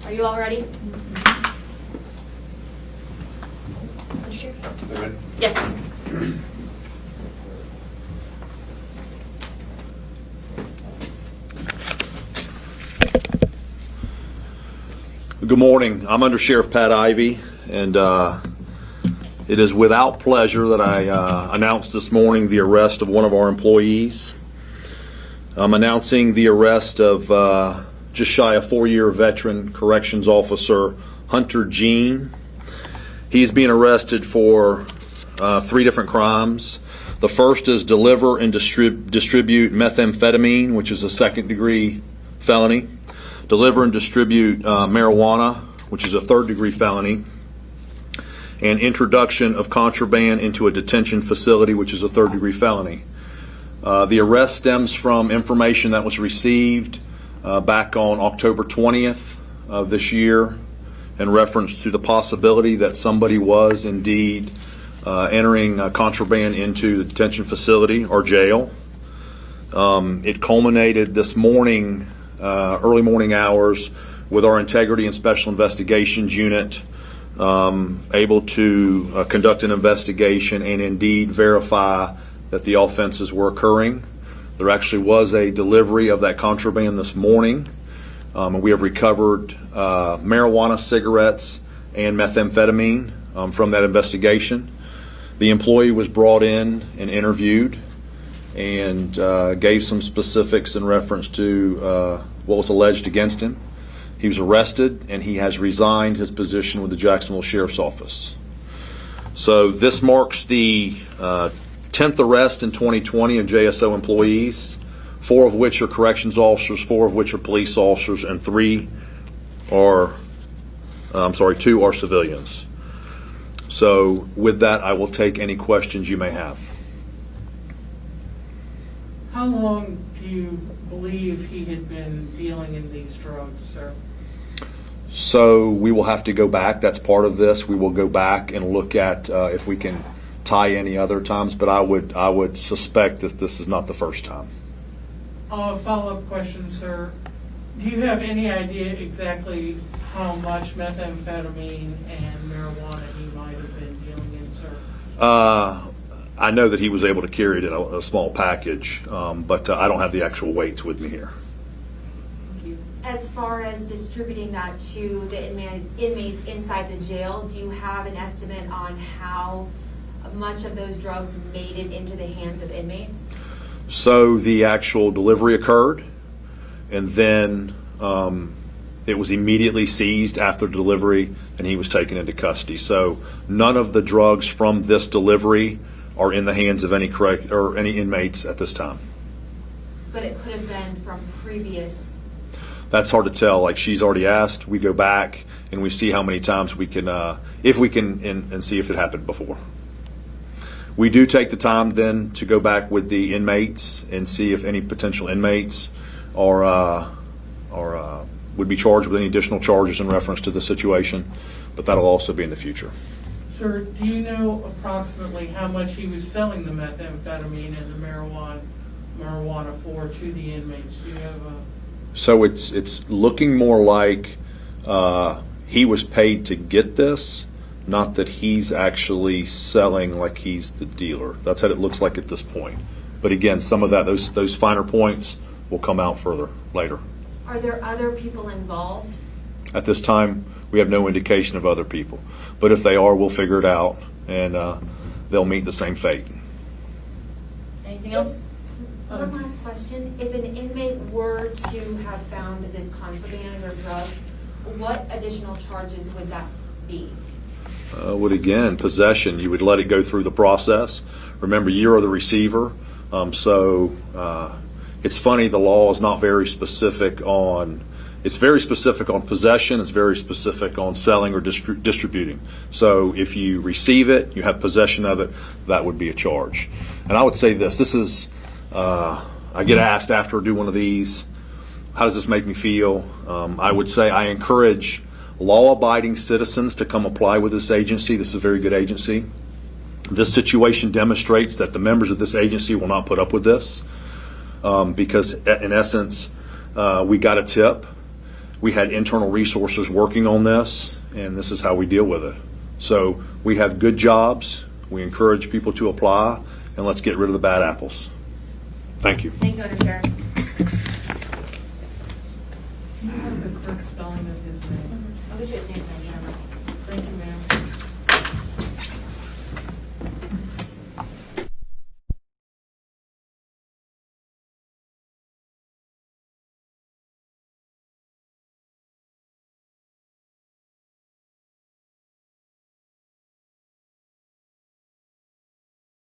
Are you all ready? Yes. Good morning. I'm Under Sheriff Pat Ivey, and it is without pleasure that I announced this morning the arrest of one of our employees. I'm announcing the arrest of just shy of 4-year veteran corrections officer Hunter Jean. He's being arrested for 3 different crimes. The first is deliver and distribute methamphetamine, which is a second-degree felony. Deliver and distribute marijuana, which is a third-degree felony. And introduction of contraband into a detention facility, which is a third-degree felony. The arrest stems from information that was received back on October 20th of this year in reference to the possibility that somebody was indeed entering contraband into the detention facility or jail. It culminated this morning, early morning hours, with our Integrity and Special Investigations Unit able to conduct an investigation and indeed verify that the offenses were occurring. There actually was a delivery of that contraband this morning. And we have recovered marijuana, cigarettes, and methamphetamine from that investigation. The employee was brought in and interviewed and gave some specifics in reference to what was alleged against him. He was arrested and he has resigned his position with the Jacksonville Sheriff's Office. So this marks the 10th arrest in 2020 of JSO employees, 4 of which are corrections officers, 4 of which are police officers, and 2 are civilians. So with that, I will take any questions you may have. How long do you believe he had been dealing in these drugs, sir? So we will have to go back. That's part of this. We will go back and look at if we can tie any other times, but I would suspect that this is not the first time. Follow-up question, sir. Do you have any idea exactly how much methamphetamine and marijuana he might have been dealing in, sir? I know that he was able to carry it in a small package, but I don't have the actual weights with me here. Thank you. As far as distributing that to the inmates inside the jail, do you have an estimate on how much of those drugs made it into the hands of inmates? So the actual delivery occurred, and then it was immediately seized after delivery, and he was taken into custody. So none of the drugs from this delivery are in the hands of any inmates at this time. But it could have been from previous. That's hard to tell. Like she's already asked, we go back and we see how many times we can, if we can, and see if it happened before. We do take the time then to go back with the inmates and see if any potential inmates are would be charged with any additional charges in reference to the situation, but that'll also be in the future. Sir, do you know approximately how much he was selling the methamphetamine and the marijuana for to the inmates? Do you have a... So it's looking more like he was paid to get this, not that he's actually selling like he's the dealer. That's what it looks like at this point. But again, some of that, those finer points will come out further later. Are there other people involved? At this time, we have no indication of other people. But if they are, we'll figure it out, and they'll meet the same fate. Anything else? One last question. If an inmate were to have found this contraband or drugs, what additional charges would that be? Would again, possession, you would let it go through the process. Remember, you are the receiver, so it's funny, the law is not very specific on, it's very specific on possession, it's very specific on selling or distributing. So if you receive it, you have possession of it, that would be a charge. And I would say this is, I get asked after I do one of these, how does this make me feel? I would say I encourage law-abiding citizens to come apply with this agency. This is a very good agency. This situation demonstrates that the members of this agency will not put up with this because, in essence, we got a tip We had internal resources working on this, and this is how we deal with it. So we have good jobs. We encourage people to apply, and let's get rid of the bad apples. Thank you. Thank you, Undersheriff. Do you have the correct spelling of his name? I'll get you his name, so I can remember. Thank you, ma'am.